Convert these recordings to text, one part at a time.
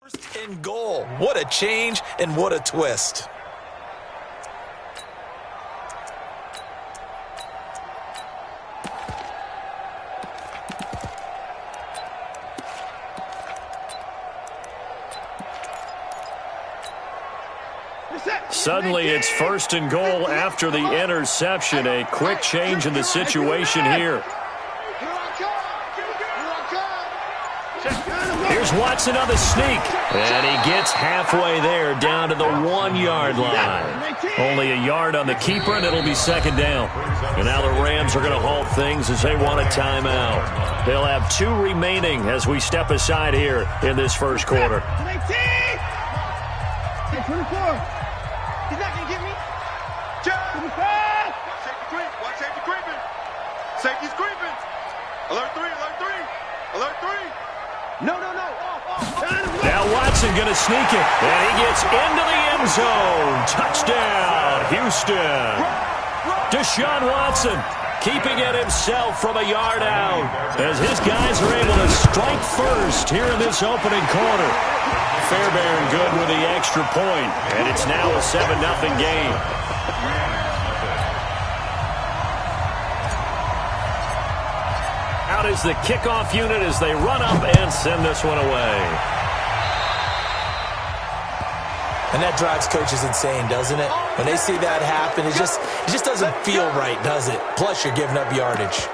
First and goal. What a change and what a twist. Suddenly it's first and goal after the interception. A quick change in the situation here. Here's Watson on the sneak. And he gets halfway there, down to the 1-yard line. Only a yard on the keeper, and it'll be second down. And now the Rams are going to halt things as they want a timeout. They'll have 2 remaining as we step aside here in this first quarter. 24. He's not going to get me. Watch safety creeping. Safety's creeping. Alert 3, alert 3. Alert 3. No. Now Watson going to sneak it. And he gets into the end zone. Touchdown, Houston. Deshaun Watson keeping it himself from a yard out as his guys are able to strike first here in this opening quarter. Fairbairn good with the extra point, and it's now a 7-0 game. Out is the kickoff unit as they run up and send this one away. And that drives coaches insane, doesn't it? When they see that happen, it just doesn't feel right, does it? Plus, you're giving up yardage.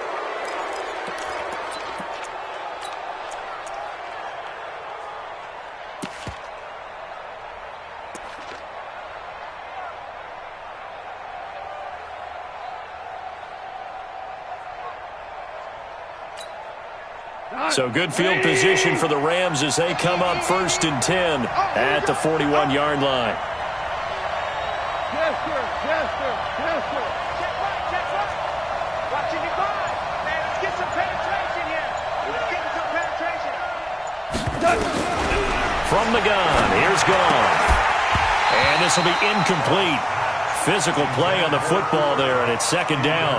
So good field position for the Rams as they come up first and 10 at the 41-yard line. Yes, sir. Check right. Watching you by. Man, let's get some penetration here. Let's get some penetration. From the gun, here's gone. And this will be incomplete. Physical play on the football there, and it's second down.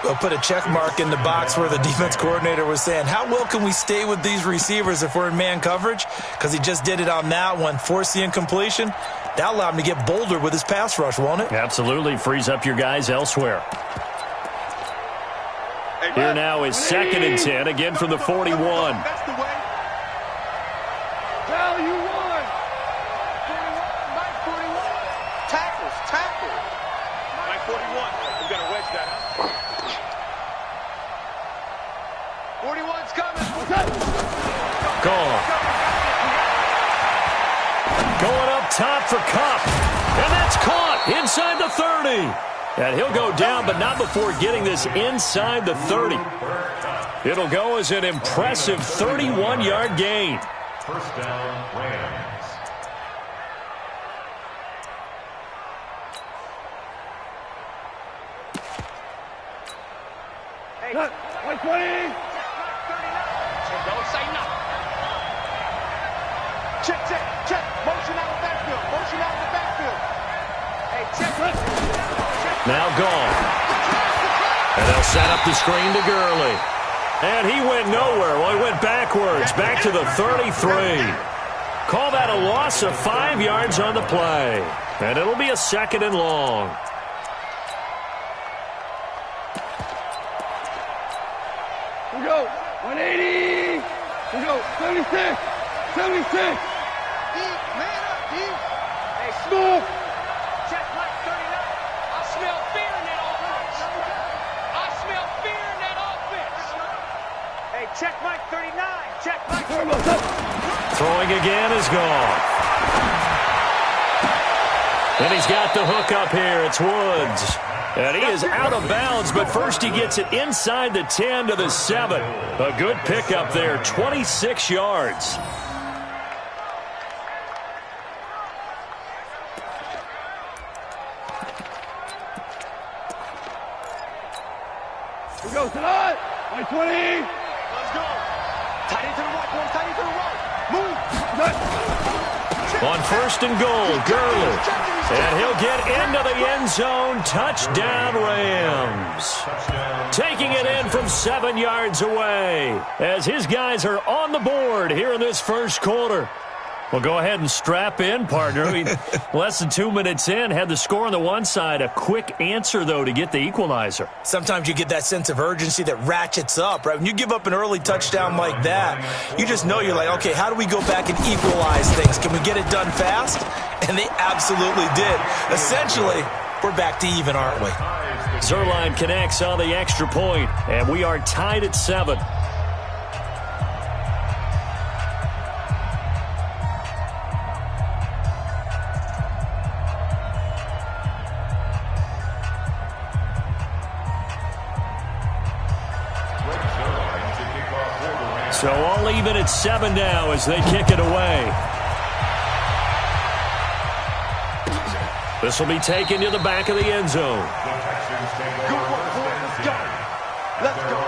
We'll put a check mark in the box where the defense coordinator was saying, how well can we stay with these receivers if we're in man coverage? Because he just did it on that one, force the incompletion. That allowed him to get bolder with his pass rush, won't it? Absolutely. Frees up your guys elsewhere. Here now is second and 10, again from the 41. That's the way. Tell you won. 41. Tackle. Mike 41. We've got to wedge that out. 41's coming. Gone. Going up top for Kupp. And that's caught inside the 30. And he'll go down, but not before getting this inside the 30. It'll go as an impressive 31-yard gain. First down, Rams. Hey, 120. Don't say nothing. Check. Motion out of the backfield. Hey, check. Now gone. And they'll set up the screen to Gurley. And he went nowhere. Well, he went backwards, back to the 33. Call that a loss of 5 yards on the play. And it'll be a second and long. We go. 180. We go. 76. Deep, man up, deep. Hey, smooth. Check Mike 39. I smell fear in that offense. Hey, check Mike 39. Check Mike 39. Throwing again is gone. And he's got the hook up here. It's Woods. And he is out of bounds, but first he gets it inside the 10 to the 7. A good pickup there, 26 yards. We go tonight. 120. Let's go. Tight into the right, boys. Tight into the right. Move. On first and goal, Gurley. And he'll get into the end zone. Touchdown, Rams. Taking it in from 7 yards away as his guys are on the board here in this first quarter. Well, go ahead and strap in, partner. I mean, less than 2 minutes in, had the score on the one side. A quick answer, though, to get the equalizer. Sometimes you get that sense of urgency that ratchets up, right? When you give up an early touchdown like that, you just know you're like, okay, how do we go back and equalize things? Can we get it done fast? And they absolutely did. Essentially, we're back to even, aren't we? Zerline connects on the extra point, and we are tied at 7. So all even at 7 now as they kick it away. This will be taken to the back of the end zone. Good work, boys. Let's go. Let's go.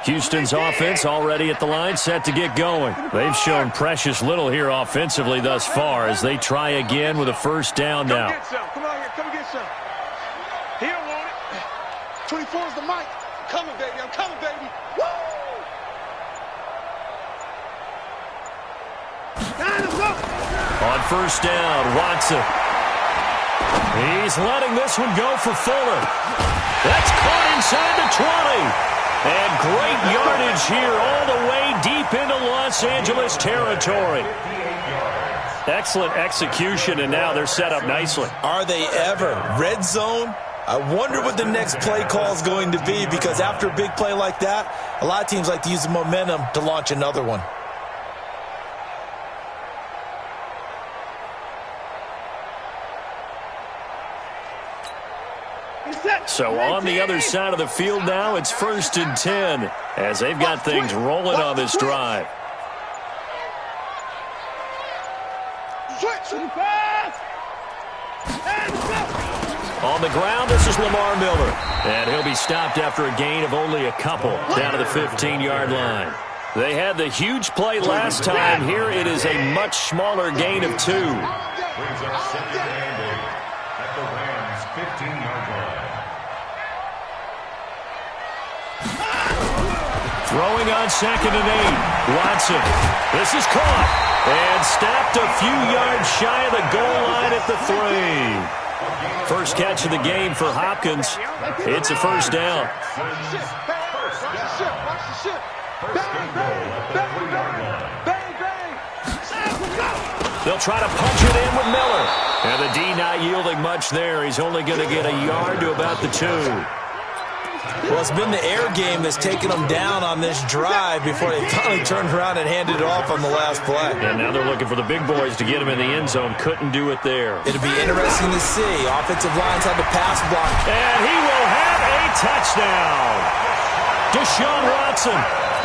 Houston's offense already at the line, set to get going. They've shown precious little here offensively thus far as they try again with a first down now. Come get some. Come on here. Come get some. He don't want it. 24 is the mic. I'm coming, baby. I'm coming, baby. Woo! On first down, Watson. He's letting this one go for Fuller. That's caught inside the 20. And great yardage here all the way deep into Los Angeles territory. Excellent execution, and now they're set up nicely. Are they ever? Red zone? I wonder what the next play call is going to be, because after a big play like that, a lot of teams like to use the momentum to launch another one. So on the other side of the field now, it's 1st and 10 as they've got things rolling on this drive. On the ground, this is Lamar Miller. And he'll be stopped after a gain of only a couple down to the 15-yard line. They had the huge play last time. Here it is a much smaller gain of 2. Brings up second and 8 at the Rams' 15-yard line. Throwing on 2nd and 8. Watson. This is caught. And stopped a few yards shy of the goal line at the 3. First catch of the game for Hopkins. It's a first down. They'll try to punch it in with Miller. And the D not yielding much there. He's only going to get a yard to about the 2. Well, it's been the air game that's taken them down on this drive before they finally turned around and handed it off on the last play. And now they're looking for the big boys to get him in the end zone. Couldn't do it there. It'll be interesting to see. Offensive lines have the pass block. And he will have a touchdown. Deshaun Watson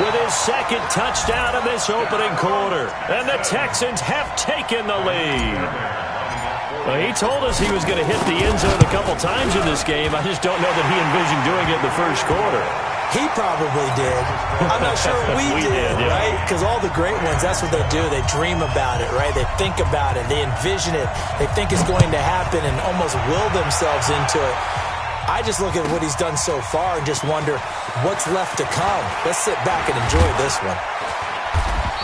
with his second touchdown of this opening quarter. And the Texans have taken the lead. Well, he told us he was going to hit the end zone a couple times in this game. I just don't know that he envisioned doing it in the first quarter. He probably did. I'm not sure we did, yeah. right? Because all the great ones, that's what they do. They dream about it, right? They think about it. They envision it. They think it's going to happen and almost will themselves into it. I just look at what he's done so far and just wonder what's left to come. Let's sit back and enjoy this one.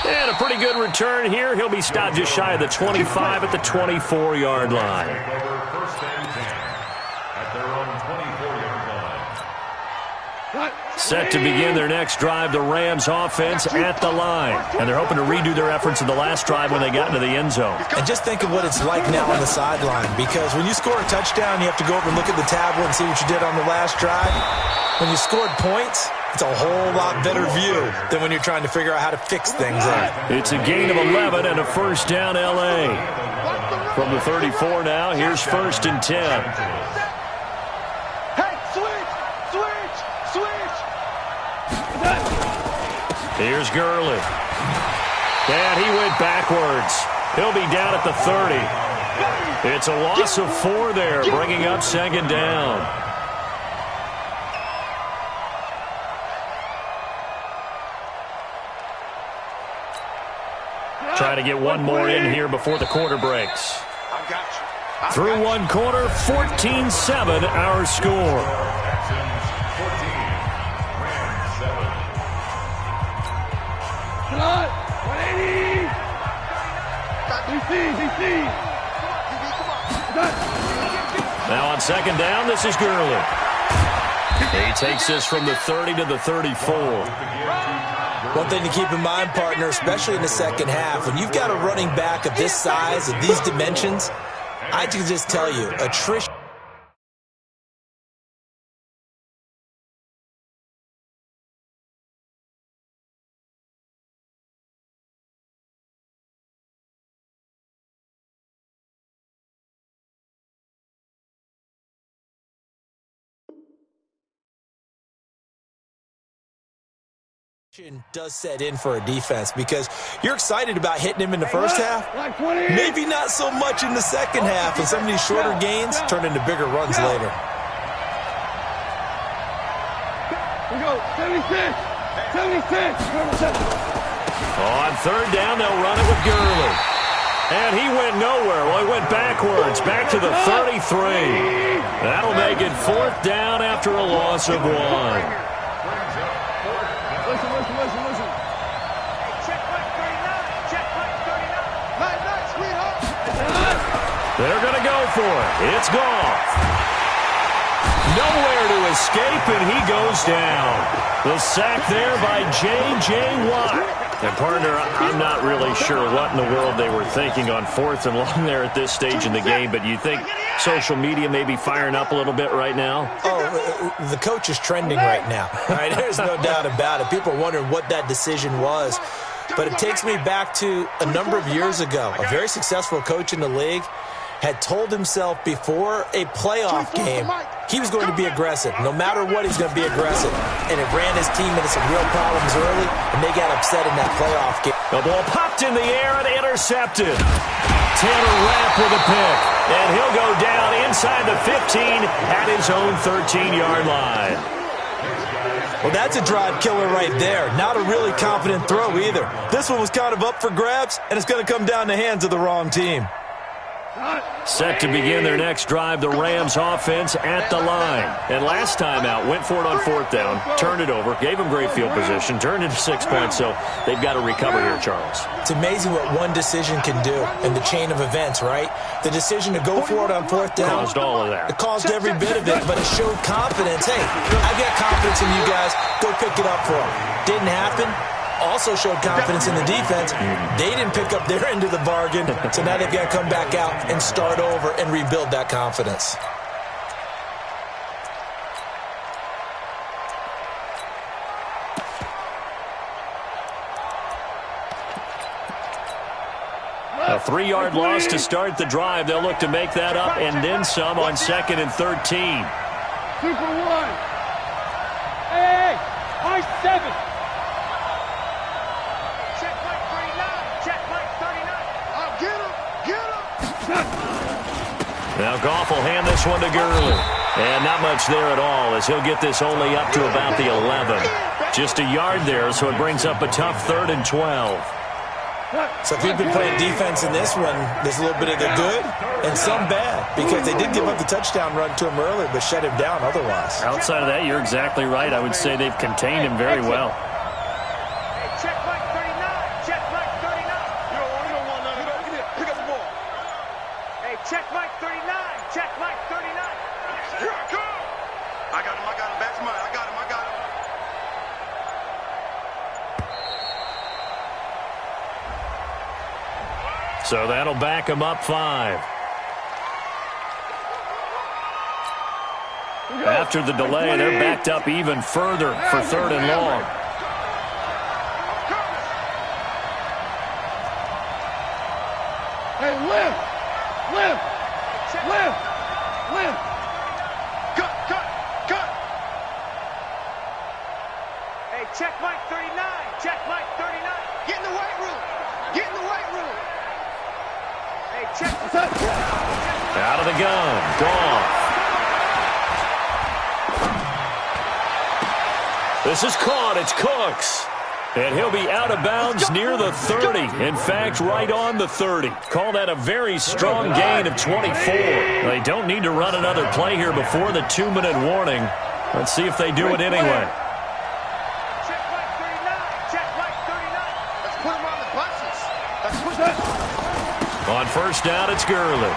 And a pretty good return here. He'll be stopped just shy of the 25 at the 24-yard line. First and 10 at their own 24-yard line. Set to begin their next drive, the Rams offense at the line. And they're hoping to redo their efforts in the last drive when they got into the end zone. And just think of what it's like now on the sideline, because when you score a touchdown, you have to go over and look at the tablet and see what you did on the last drive. When you scored points, it's a whole lot better view than when you're trying to figure out how to fix things up. It's a gain of 11 and a first down L.A. From the 34 now, here's 1st and 10. Hey, switch. Here's Gurley. And he went backwards. He'll be down at the 30. It's a loss of 4 there, bringing up second down. Try to get one more in here before the quarter breaks. Through one quarter, 14-7 our score. Now on second down, this is Gurley. He takes this from the 30 to the 34. One thing to keep in mind, partner, especially in the second half, when you've got a running back of this size, of these dimensions, I can just tell you, attrition. Does set in for a defense because you're excited about hitting him in the first half. Maybe not so much in the second half, and some of these shorter gains turn into bigger runs later. We go, 76. On third down, they'll run it with Gurley. And he went nowhere. Well, he went backwards, back to the 33. That'll make it fourth down after a loss of 1. Listen. Hey, check Mike 39. Check Mike 39. Night, sweetheart. They're going to go for it. It's gone. Nowhere to escape, and he goes down. The sack there by J.J. Watt. And, partner, I'm not really sure what in the world they were thinking on fourth and long there at this stage in the game, but you think social media may be firing up a little bit right now? Oh, the coach is trending right now. Right? There's no doubt about it. People are wondering what that decision was. But it takes me back to a number of years ago. A very successful coach in the league had told himself before a playoff game he was going to be aggressive. No matter what, he's going to be aggressive. And it ran his team into some real problems early, and they got upset in that playoff game. The ball popped in the air and intercepted. Tanner Rapp with a pick, and he'll go down inside the 15 at his own 13-yard line. Well, that's a drive killer right there. Not a really confident throw either. This one was kind of up for grabs, and it's going to come down the hands of the wrong team. Set to begin their next drive, the Rams offense at the line. And last time out, went for it on fourth down, turned it over, gave them great field position, turned into 6 points, so they've got to recover here, Charles. It's amazing what one decision can do in the chain of events, right? The decision to go for it on fourth down. Caused all of that. It caused every bit of it, but it showed confidence. Hey, I've got confidence in you guys. Go pick it up for them. Didn't happen. Also showed confidence in the defense. They didn't pick up their end of the bargain, so now they've got to come back out and start over and rebuild that confidence. A 3-yard loss to start the drive. They'll look to make that up and then some on 2nd and 13. Super 1. Hey, I-7. Now Goff will hand this one to Gurley. And not much there at all as he'll get this only up to about the 11. Just a yard there, so it brings up a tough 3rd and 12. So if you've been playing defense in this one, there's a little bit of the good and some bad because they did give up the touchdown run to him earlier but shut him down otherwise. Outside of that, you're exactly right. I would say they've contained him very well. Check Mike 39. Check Mike 39. You don't want none. Pick up the ball. Hey, check Mike 39. Check Mike 39. Here I come. I got him. Back to mine. I got him. So that'll back him up 5. After the delay, they're backed up even further for 3rd and long. Hey, lift. Cut. Hey, check Mike 39. Check Mike 39. Get in the weight room. Out of the gun. Gone. This is caught. It's Cooks. And he'll be out of bounds near the 30. In fact, right on the 30. Call that a very strong gain of 24. They don't need to run another play here before the 2-minute warning. Let's see if they do it anyway. Check right 39. Check right 39. Let's put him on the buses. Let's put that. On first down, it's Gurley.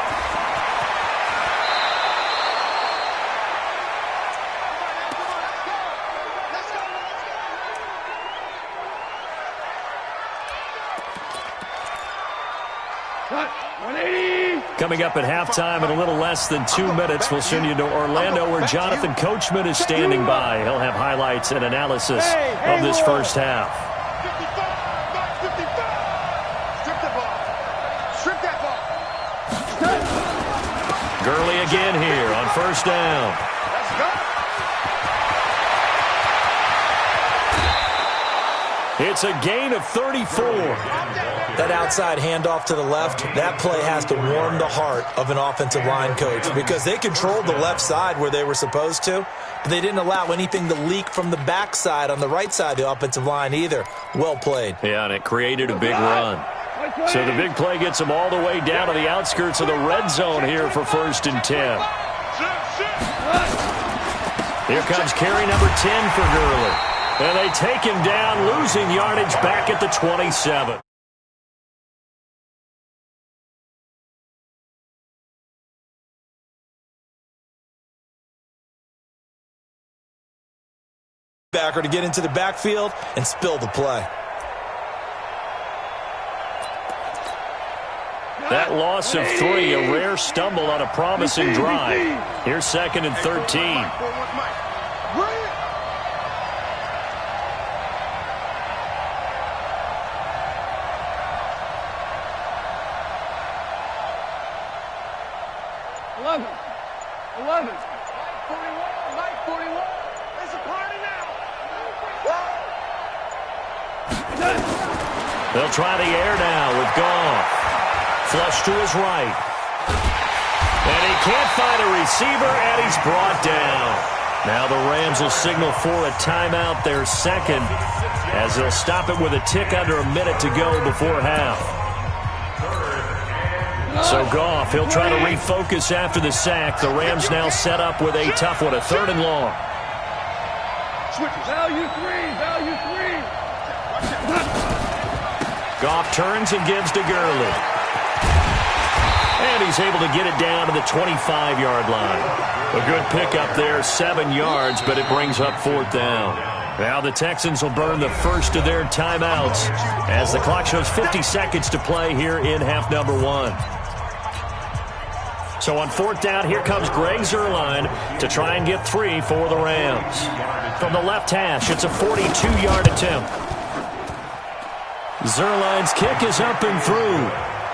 Coming up at halftime in a little less than 2 minutes, we'll send you to Orlando where Jonathan Coachman is standing by. He'll have highlights and analysis of this first half. 55. Strip the ball. Strip that ball. Gurley again here on first down. Let's go. It's a gain of 34. That outside handoff to the left, that play has to warm the heart of an offensive line coach because they controlled the left side where they were supposed to, but they didn't allow anything to leak from the backside on the right side of the offensive line either. Well played. Yeah, and it created a big run. So the big play gets them all the way down to the outskirts of the red zone here for 1st and 10. Here comes carry number 10 for Gurley. And they take him down, losing yardage back at the 27. Backer to get into the backfield and spill the play. That loss of 3, a rare stumble on a promising drive. Here's 2nd and 13. They'll try the air now with Goff. Flush to his right. And he can't find a receiver, and he's brought down. Now the Rams will signal for a timeout, their second, as they'll stop it with a tick under a minute to go before half. So Goff, he'll try to refocus after the sack. The Rams now set up with a tough one, a 3rd and long. Value 3. Goff turns and gives to Gurley. And he's able to get it down to the 25-yard line. A good pickup there, 7 yards, but it brings up 4th down. Now the Texans will burn the first of their timeouts as the clock shows 50 seconds to play here in half number 1. So on 4th down, here comes Greg Zuerlein to try and get 3 for the Rams. From the left hash, it's a 42-yard attempt. Zuerlein's kick is up and through.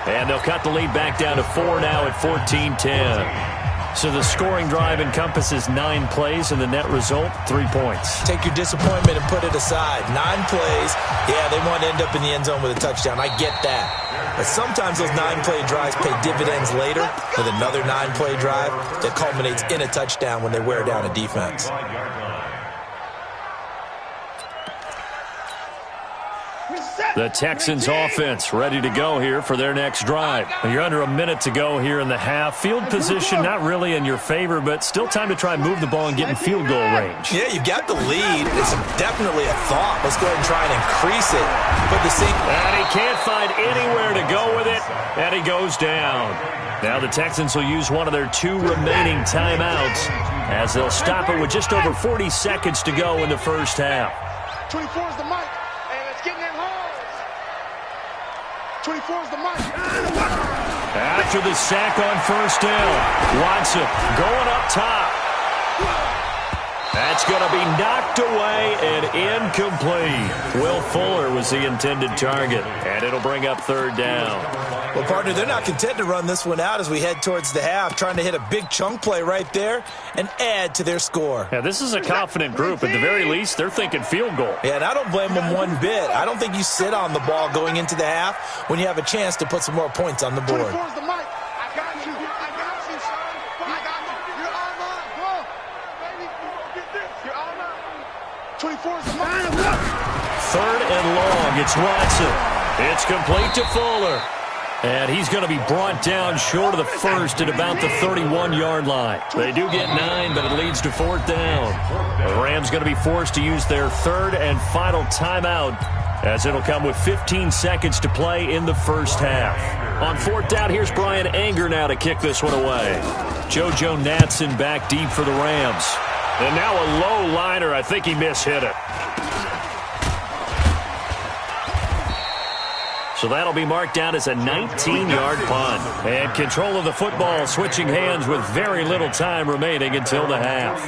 And they'll cut the lead back down to 4 now at 14-10. So the scoring drive encompasses 9 plays, and the net result, 3 points. Take your disappointment and put it aside. 9 plays, yeah, they want to end up in the end zone with a touchdown. I get that. But sometimes those 9-play drives pay dividends later with another 9-play drive that culminates in a touchdown when they wear down a defense. The Texans offense ready to go here for their next drive. You're under a minute to go here in the half. Field position not really in your favor, but still time to try and move the ball and get in field goal range. Yeah, you've got the lead. It's definitely a thought. Let's go ahead and try and increase it. But the same. And he can't find anywhere to go with it, and he goes down. Now the Texans will use one of their 2 remaining timeouts as they'll stop it with just over 40 seconds to go in the first half. 24 is the mic. Hey, let's get in that hole. 24 is the mic. After the sack on first down, Watson going up top. That's going to be knocked away and incomplete. Will Fuller was the intended target, and it'll bring up 3rd down. Well, partner, they're not content to run this one out as we head towards the half, trying to hit a big chunk play right there and add to their score. Yeah, this is a confident group. At the very least, they're thinking field goal. Yeah, and I don't blame them one bit. I don't think you sit on the ball going into the half when you have a chance to put some more points on the board. 24 is the mic. 24 is a mile. 3rd and long. It's Watson. It's complete to Fuller. And he's going to be brought down short of the first at about the 31-yard line. They do get 9, but it leads to 4th down. The Rams going to be forced to use their 3rd and final timeout, as it'll come with 15 seconds to play in the first half. On 4th down, here's Brian Anger now to kick this one away. JoJo Natson back deep for the Rams. And now a low liner. I think he mishit it. So that'll be marked down as a 19-yard punt. And control of the football switching hands with very little time remaining until the half.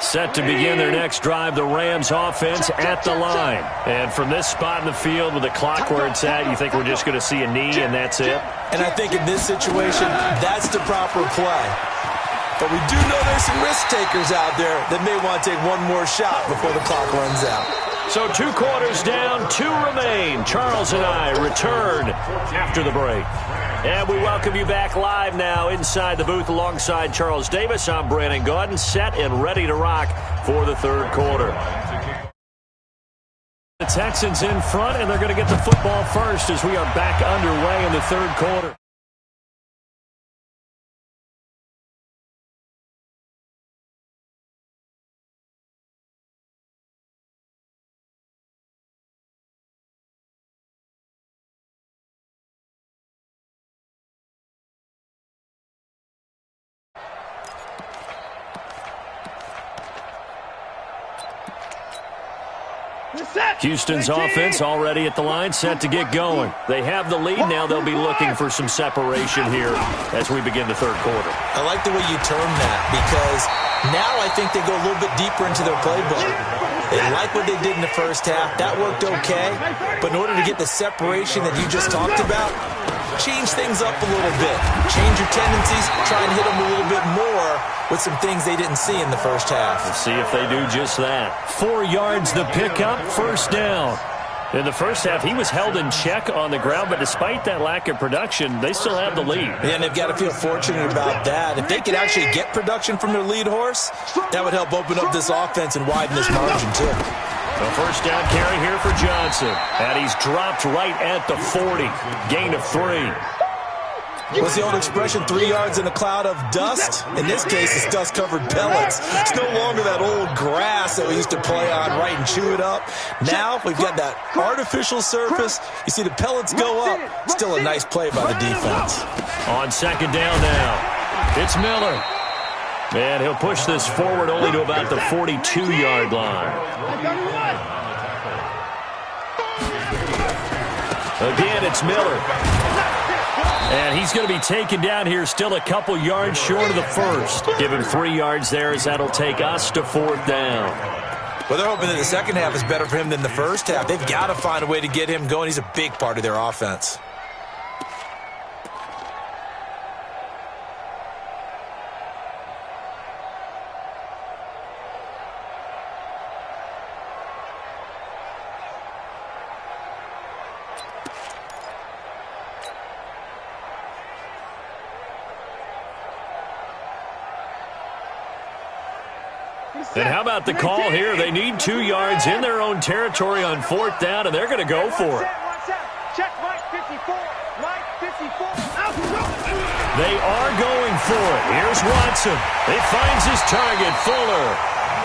Set to begin their next drive, the Rams offense at the line. And from this spot in the field with the clock where it's at, you think we're just going to see a knee and that's it? And I think in this situation, that's the proper play. But we do know there's some risk takers out there that may want to take one more shot before the clock runs out. So 2 quarters down, 2 remain. Charles and I return after the break. And we welcome you back live now inside the booth alongside Charles Davis. I'm Brandon Gaudin, set and ready to rock for the 3rd quarter. The Texans in front, and they're going to get the football first as we are back underway in the 3rd quarter. Houston's offense already at the line, set to get going. They have the lead. Now they'll be looking for some separation here as we begin the 3rd quarter. I like the way you term that, because now I think they go a little bit deeper into their playbook. They like what they did in the first half. That worked okay. But in order to get the separation that you just talked about, change things up a little bit. Change your tendencies. Try and hit them a little bit more with some things they didn't see in the first half. Let's see if they do just that. 4 yards the pickup, 1st down. In the first half, he was held in check on the ground, but despite that lack of production, they still have the lead. And they've got to feel fortunate about that. If they could actually get production from their lead horse, that would help open up this offense and widen this margin too. The 1st down carry here for Johnson. And he's dropped right at the 40. Gain of 3. What's the old expression, 3 yards in a cloud of dust? In this case, it's dust-covered pellets. It's no longer that old grass that we used to play on, right, and chew it up. Now we've got that artificial surface. You see the pellets go up. Still a nice play by the defense. On 2nd down now, it's Miller. And he'll push this forward only to about the 42-yard line. Again, it's Miller. And he's going to be taken down here still a couple yards short of the first. Give him 3 yards there as that'll take us to 4th down. Well, they're hoping that the second half is better for him than the first half. They've got to find a way to get him going. He's a big part of their offense. And how about the call here? They need 2 yards in their own territory on 4th down, and they're going to go for it. Check Mike 54. Mike 54. They are going for it. Here's Watson. He finds his target, Fuller.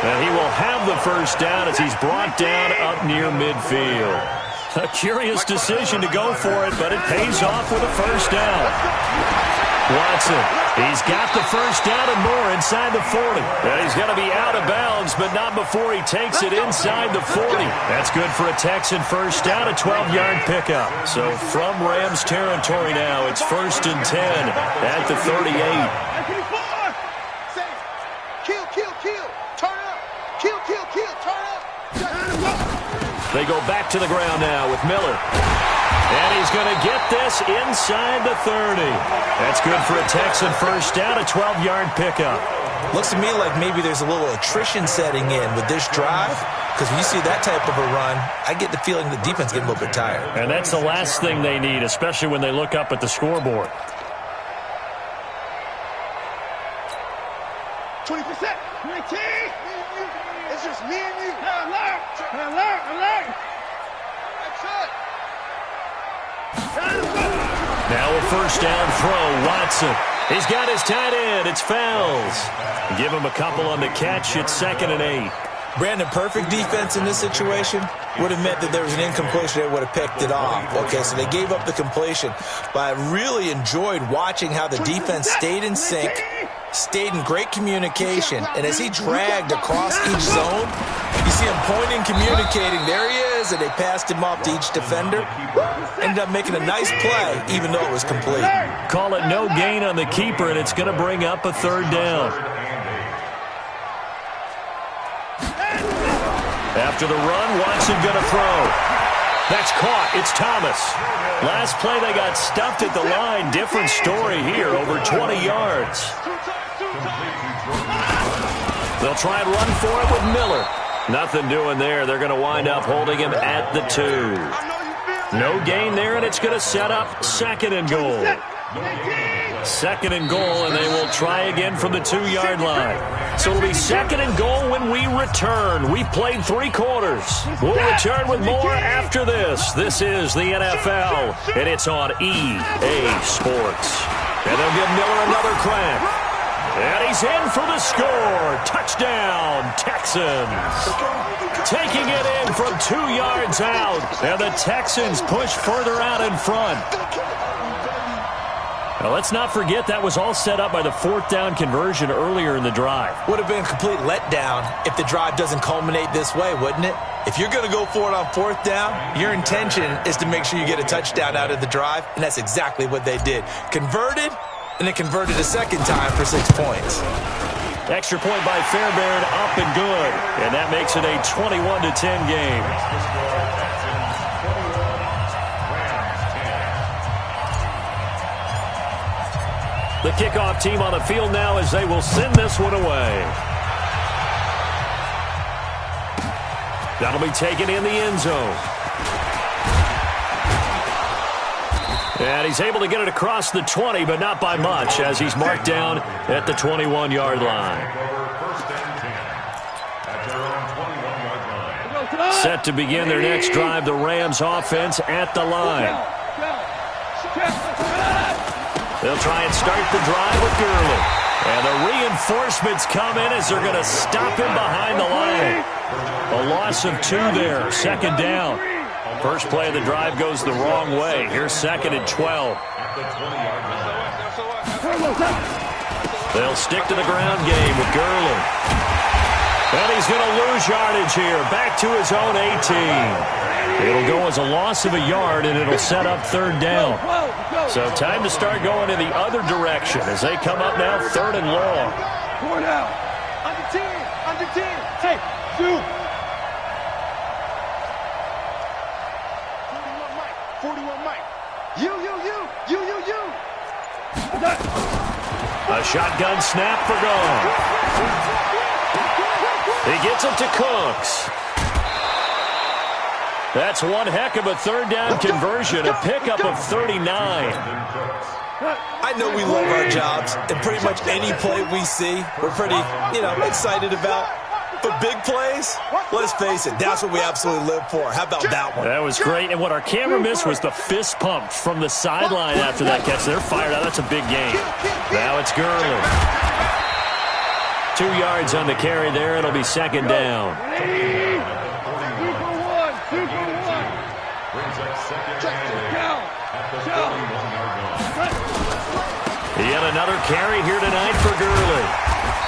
And he will have the 1st down as he's brought down up near midfield. A curious decision to go for it, but it pays off with a 1st down. Watson, he's got the 1st down and more inside the 40. And he's going to be out of bounds, but not before he takes it inside the 40. That's good for a Texan 1st down, a 12-yard pickup. So from Rams territory now, it's 1st and 10 at the 38. Kill. Turn up. Kill. Turn up. They go back to the ground now with Miller. And he's going to get this inside the 30. That's good for a Texan 1st down, a 12-yard pickup. Looks to me like maybe there's a little attrition setting in with this drive, because when you see that type of a run, I get the feeling the defense getting a little bit tired. And that's the last thing they need, especially when they look up at the scoreboard. 20%. 19. It's just me and you. Alert. Now a first down throw. Watson. He's got his tight end. It's Fells. Give him a couple on the catch. It's 2nd and 8. Brandon, perfect defense in this situation would have meant that there was an incompletion. They would have picked it off. Okay, so they gave up the completion. But I really enjoyed watching how the defense stayed in sync, stayed in great communication. And as he dragged across each zone, you see him pointing, communicating. There he is, and they passed him off to each defender. Ended up making a nice play, even though it was complete. Call it no gain on the keeper, and it's going to bring up a 3rd down. After the run, Watson going to throw. That's caught. It's Thomas. Last play, they got stuffed at the line. Different story here, over 20 yards. They'll try and run for it with Miller. Nothing doing there. They're going to wind up holding him at the 2. No gain there, and it's going to set up 2nd and goal. 2nd and goal, and they will try again from the 2-yard line. So it'll be 2nd and goal when we return. We've played 3 quarters. We'll return with more after this. This is the NFL, and it's on EA Sports. And they'll give Miller another crack. And he's in for the score. Touchdown, Texans. Taking it in from 2 yards out. And the Texans push further out in front. Now, let's not forget that was all set up by the 4th down conversion earlier in the drive. Would have been a complete letdown if the drive doesn't culminate this way, wouldn't it? If you're going to go for it on 4th down, your intention is to make sure you get a touchdown out of the drive, and that's exactly what they did. Converted, and then converted a 2nd time for 6 points. Extra point by Fairbairn, up and good. And that makes it a 21-10 game. The kickoff team on the field now as they will send this one away. That'll be taken in the end zone. And he's able to get it across the 20, but not by much, as he's marked down at the 21-yard line. Set to begin their next drive, the Rams offense at the line. They'll try and start the drive with Gurley. And the reinforcements come in as they're going to stop him behind the line. A loss of 2 there, 2nd down. First play of the drive goes the wrong way. Here's 2nd and 12. They'll stick to the ground game with Gurley. And he's going to lose yardage here. Back to his own 18. It'll go as a loss of a yard, and it'll set up 3rd down. So time to start going in the other direction as they come up now 3rd and long. 4 down. Under 10. Under 10. Hey, shoot. 41 Mike. You. A shotgun snap for Gone. He gets it to Cooks. That's one heck of a 3rd down conversion, a pickup of 39. I know we love our jobs, and pretty much any play we see, we're pretty, excited about. But big plays, let's face it, that's what we absolutely live for. How about that one? That was great, and what our camera missed was the fist pump from the sideline after that catch. They're fired out. That's a big game. Now it's Gurley. 2 yards on the carry there. It'll be 2nd down. Yet another carry here tonight for Gurley.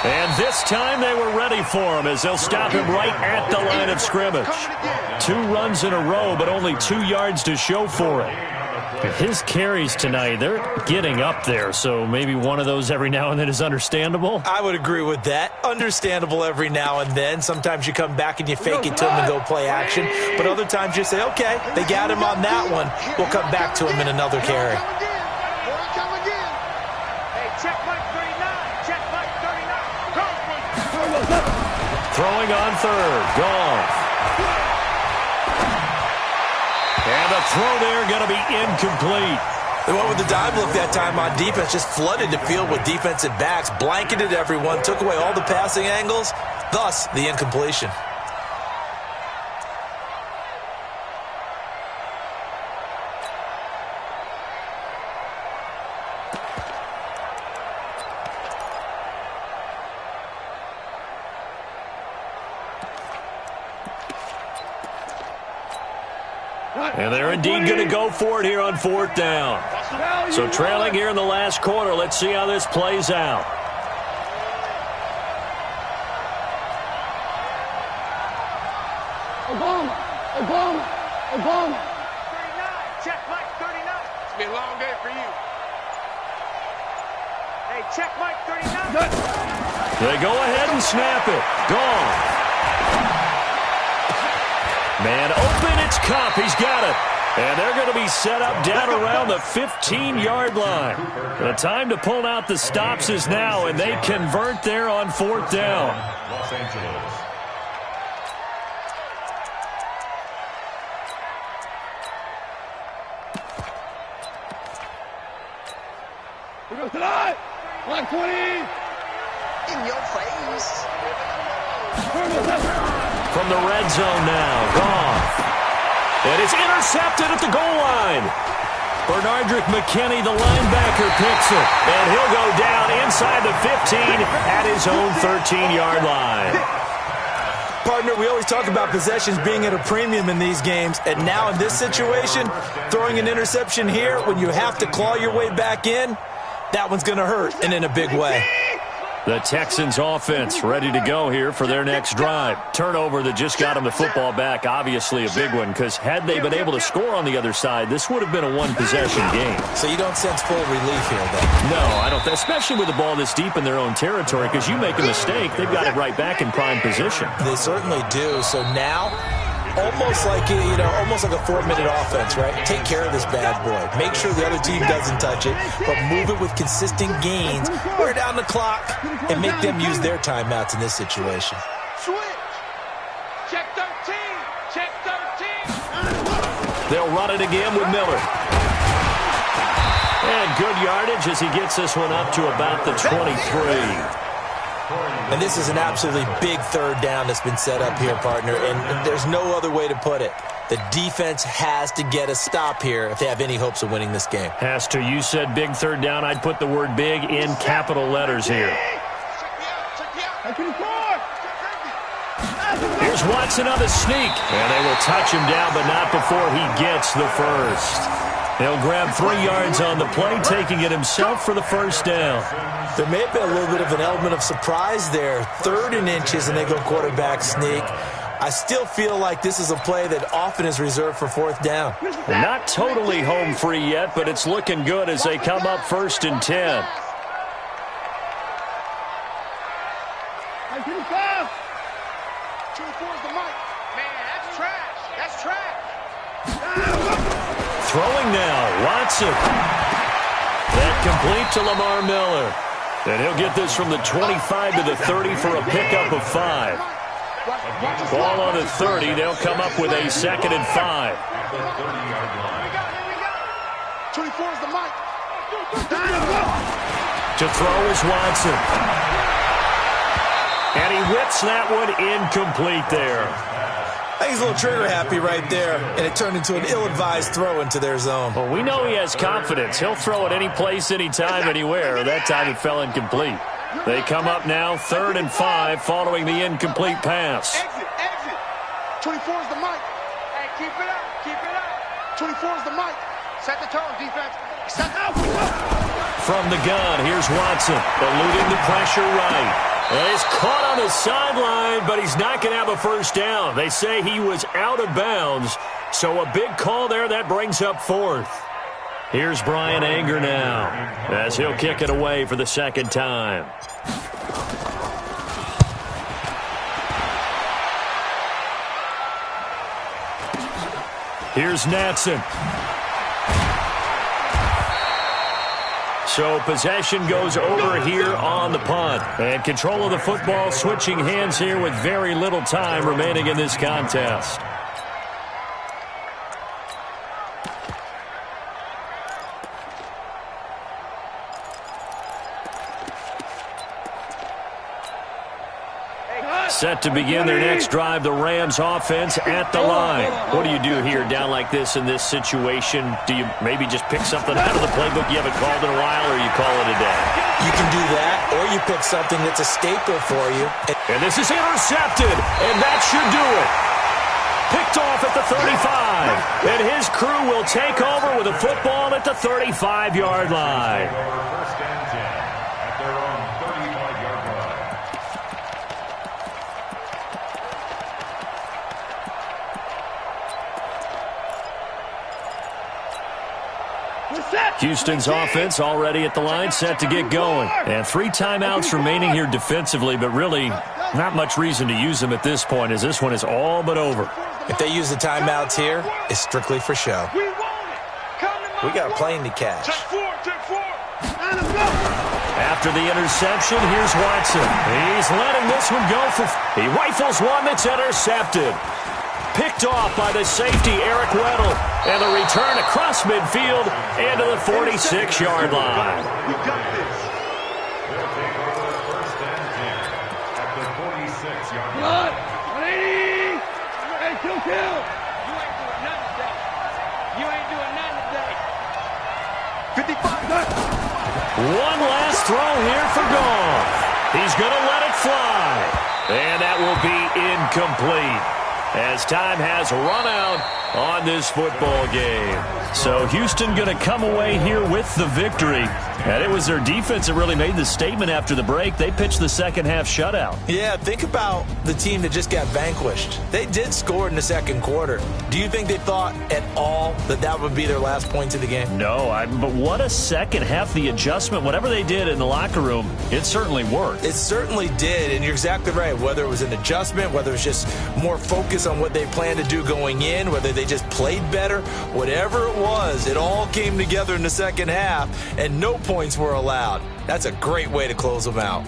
And this time they were ready for him as they'll stop him right at the line of scrimmage. 2 runs in a row, but only 2 yards to show for it. His carries tonight, they're getting up there, so maybe one of those every now and then is understandable. I would agree with that. Understandable every now and then. Sometimes you come back and you fake it to him and go play action. But other times you say, okay, they got him on that one. We'll come back to him in another carry. Throwing on 3rd. Goff. And a throw there going to be incomplete. They went with the dive look that time on defense, just flooded the field with defensive backs, blanketed everyone, took away all the passing angles, thus the incompletion. And they're indeed going to go for it here on 4th down. So trailing here in the last quarter. Let's see how this plays out. Obama. 39. Check Mike 39. It's gonna be a long day for you. Hey, check Mike 39. They go ahead and snap it. Gone. Man open, it's Cup. He's got it. And they're going to be set up down around the 15-yard line. The time to pull out the stops is now, and they convert there on 4th down. Los Angeles. We go tonight. Black 20. In your face. From the red zone now, Goff. And it's intercepted at the goal line. Bernardrick McKinney, the linebacker, picks it. And he'll go down inside the 15 at his own 13-yard line. Partner, we always talk about possessions being at a premium in these games, and now in this situation, throwing an interception here when you have to claw your way back in, that one's going to hurt, and in a big way. The Texans offense ready to go here for their next drive. Turnover that just got them the football back, obviously a big one, because had they been able to score on the other side, this would have been a one-possession game. So you don't sense full relief here, then? No, I don't, especially with the ball this deep in their own territory, because you make a mistake, they've got it right back in prime position. They certainly do. So now, almost like a 4-minute offense, right? Take care of this bad boy. Make sure the other team doesn't touch it, but move it with consistent gains, wear down the clock, and make them use their timeouts in this situation. Switch. Check 13. Check 13. They'll run it again with Miller. And good yardage as he gets this one up to about the 23. And this is an absolutely big 3rd down that's been set up here, partner, and there's no other way to put it. The defense has to get a stop here if they have any hopes of winning this game. Has to. You said big 3rd down. I'd put the word big in capital letters here. Here's Watson on the sneak. And they will touch him down, but not before he gets the first. He'll grab 3 yards on the play, taking it himself for the 1st down. There may have been a little bit of an element of surprise there. 3rd and inches, and they go quarterback sneak. I still feel like this is a play that often is reserved for 4th down. Not totally home free yet, but it's looking good as they come up 1st and 10. Throwing now, Watson. That complete to Lamar Miller. And he'll get this from the 25 to the 30 for a pickup of 5. Ball on the 30. They'll come up with a 2nd and 5. 24 is the mic. To throw is Watson. And he whips that one incomplete there. I think he's a little trigger happy right there, and it turned into an ill-advised throw into their zone. Well, we know he has confidence. He'll throw it any place, anytime, anywhere. That time it fell incomplete. They come up now 3rd and 5 following the incomplete pass. Exit. 24 is the mic. Hey, keep it up. 24 is the mic. Set the tone, defense. Set out. From the gun, here's Watson, eluding the pressure right. And he's caught on the sideline, but he's not going to have a 1st down. They say he was out of bounds, so a big call there. That brings up 4th. Here's Brian Anger now as he'll kick it away for the 2nd time. Here's Natson. So possession goes over here on the punt. And control of the football switching hands here with very little time remaining in this Set to begin their next drive, the Rams offense at the line. What do you do here down like this in this situation? Do you maybe just pick something out of the playbook you haven't called in a while, or you call it a day? You can do that, or you pick something that's a staple for you. And this is intercepted, and that should do it. Picked off at the 35, and his crew will take over with a football at the 35-yard line. First and 10 at their own 35-yard line. Houston's offense already at the line, set to get going. And 3 timeouts remaining here defensively, but really not much reason to use them at this point, as this one is all but over. If they use the timeouts here, it's strictly for show. We got a plane to catch. After the interception, here's Watson. He's letting this one go for... He rifles one that's intercepted. Picked off by the safety, Eric Weddle. And the return across midfield and to the 46-yard line. We got this. They'll take over first and 10 at the 46-yard line. 180. Hey, kill. You ain't doing nothing today. You ain't doing nothing today. 55. One last throw here for Goff. He's going to let it fly. And that will be incomplete, as time has run out on this football game. So Houston going to come away here with the victory. And it was their defense that really made the statement after the break. They pitched the second half shutout. Yeah, think about the team that just got vanquished. They did score in the second quarter. Do you think they thought at all that that would be their last points of the game? No, but what a second half. The adjustment, whatever they did in the locker room, it certainly worked. It certainly did, and you're exactly right. Whether it was an adjustment, whether it was just more focus on what they planned to do going in, whether they just played better, whatever it was, it all came together in the second half, and no points were allowed. That's a great way to close them out.